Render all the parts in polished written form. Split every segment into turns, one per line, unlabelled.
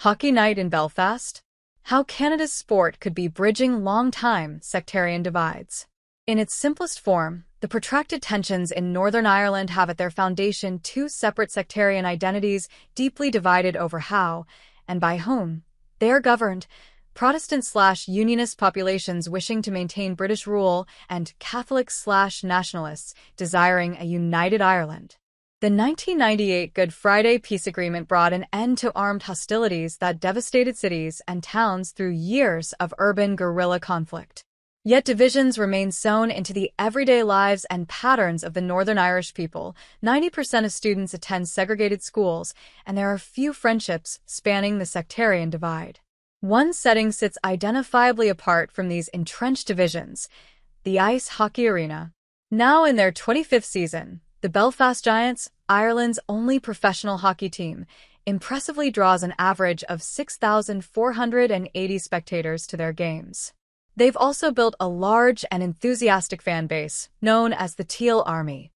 Hockey night in Belfast? How Canada's sport could be bridging long-time sectarian divides. In its simplest form, the protracted tensions in Northern Ireland have at their foundation two separate sectarian identities deeply divided over how, and by whom, they are governed: Protestant/Unionist populations wishing to maintain British rule, and Catholic/nationalists desiring a united Ireland. The 1998 Good Friday Peace Agreement brought an end to armed hostilities that devastated cities and towns through years of urban guerrilla conflict. Yet divisions remain sewn into the everyday lives and patterns of the Northern Irish people. 90% of students attend segregated schools, and there are few friendships spanning the sectarian divide. One setting sits identifiably apart from these entrenched divisions: the ice hockey arena. Now in their 25th season, the Belfast Giants, Ireland's only professional hockey team, impressively draws an average of 6,480 spectators to their games. They've also built a large and enthusiastic fan base, known as the Teal Army.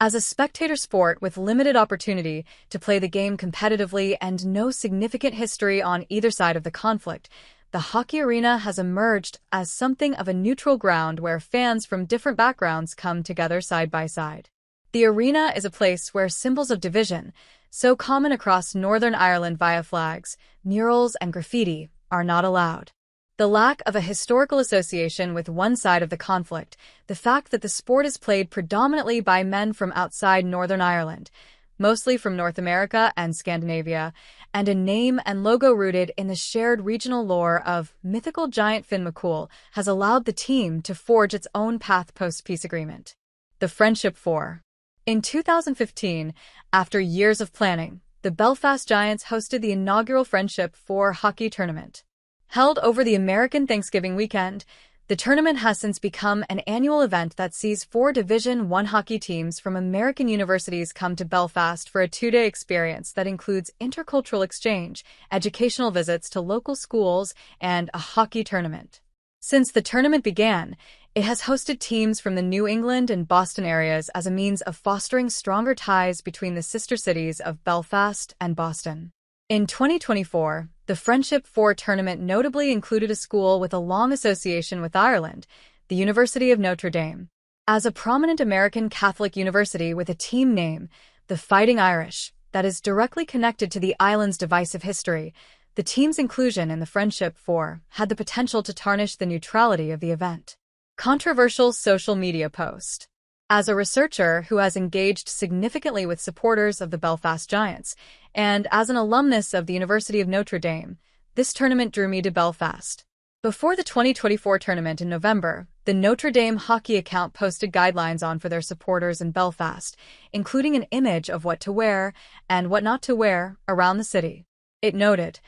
As a spectator sport with limited opportunity to play the game competitively and no significant history on either side of the conflict, the hockey arena has emerged as something of a neutral ground where fans from different backgrounds come together side by side. The arena is a place where symbols of division, so common across Northern Ireland via flags, murals, and graffiti, are not allowed. The lack of a historical association with one side of the conflict, the fact that the sport is played predominantly by men from outside Northern Ireland, mostly from North America and Scandinavia, and a name and logo rooted in the shared regional lore of mythical giant Finn McCool, has allowed the team to forge its own path post-peace agreement. The Friendship Four. In 2015, after years of planning, the Belfast Giants hosted the inaugural Friendship Four hockey tournament. Held over the American Thanksgiving weekend, the tournament has since become an annual event that sees four Division I hockey teams from American universities come to Belfast for a two-day experience that includes intercultural exchange, educational visits to local schools, and a hockey tournament. Since the tournament began, it has hosted teams from the New England and Boston areas as a means of fostering stronger ties between the sister cities of Belfast and Boston. In 2024, the Friendship Four tournament notably included a school with a long association with Ireland, the University of Notre Dame. As a prominent American Catholic university with a team name, the Fighting Irish, that is directly connected to the island's divisive history, the team's inclusion in the Friendship Four had the potential to tarnish the neutrality of the event. Controversial social media post. As a researcher who has engaged significantly with supporters of the Belfast Giants, and as an alumnus of the University of Notre Dame, this tournament drew me to Belfast. Before the 2024 tournament in November, the Notre Dame hockey account posted guidelines for their supporters in Belfast, including an image of what to wear and what not to wear around the city. It noted,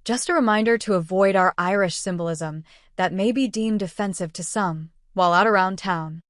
"Just a reminder to avoid our Irish symbolism that may be deemed offensive to some while out around town."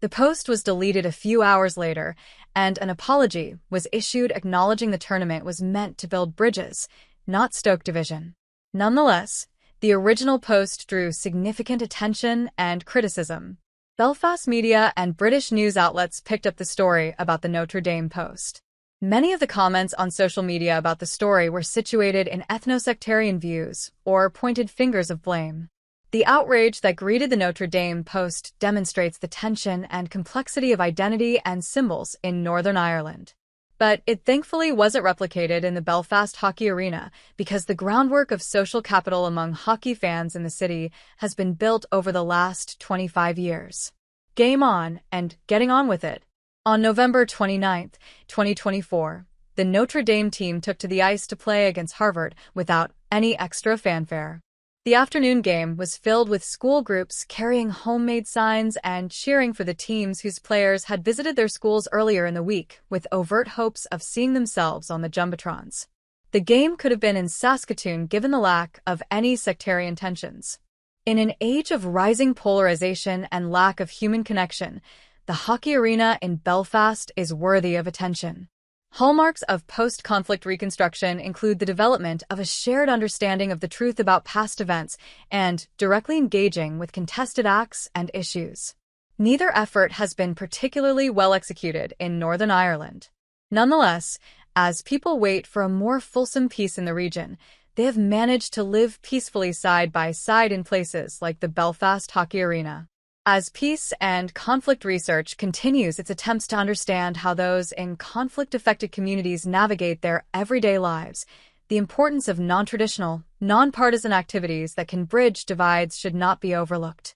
The post was deleted a few hours later, and an apology was issued acknowledging the tournament was meant to build bridges, not stoke division. Nonetheless, the original post drew significant attention and criticism. Belfast media and British news outlets picked up the story about the Notre Dame post. Many of the comments on social media about the story were situated in ethno-sectarian views or pointed fingers of blame. The outrage that greeted the Notre Dame post demonstrates the tension and complexity of identity and symbols in Northern Ireland. But it thankfully wasn't replicated in the Belfast hockey arena because the groundwork of social capital among hockey fans in the city has been built over the last 25 years. Game on and getting on with it. On November 29, 2024, the Notre Dame team took to the ice to play against Harvard without any extra fanfare. The afternoon game was filled with school groups carrying homemade signs and cheering for the teams whose players had visited their schools earlier in the week with overt hopes of seeing themselves on the jumbotrons. The game could have been in Saskatoon given the lack of any sectarian tensions. In an age of rising polarization and lack of human connection, the hockey arena in Belfast is worthy of attention. Hallmarks of post-conflict reconstruction include the development of a shared understanding of the truth about past events and directly engaging with contested acts and issues. Neither effort has been particularly well executed in Northern Ireland. Nonetheless, as people wait for a more fulsome peace in the region, they have managed to live peacefully side by side in places like the Belfast Hockey Arena. As peace and conflict research continues its attempts to understand how those in conflict-affected communities navigate their everyday lives, the importance of non-traditional, non-partisan activities that can bridge divides should not be overlooked.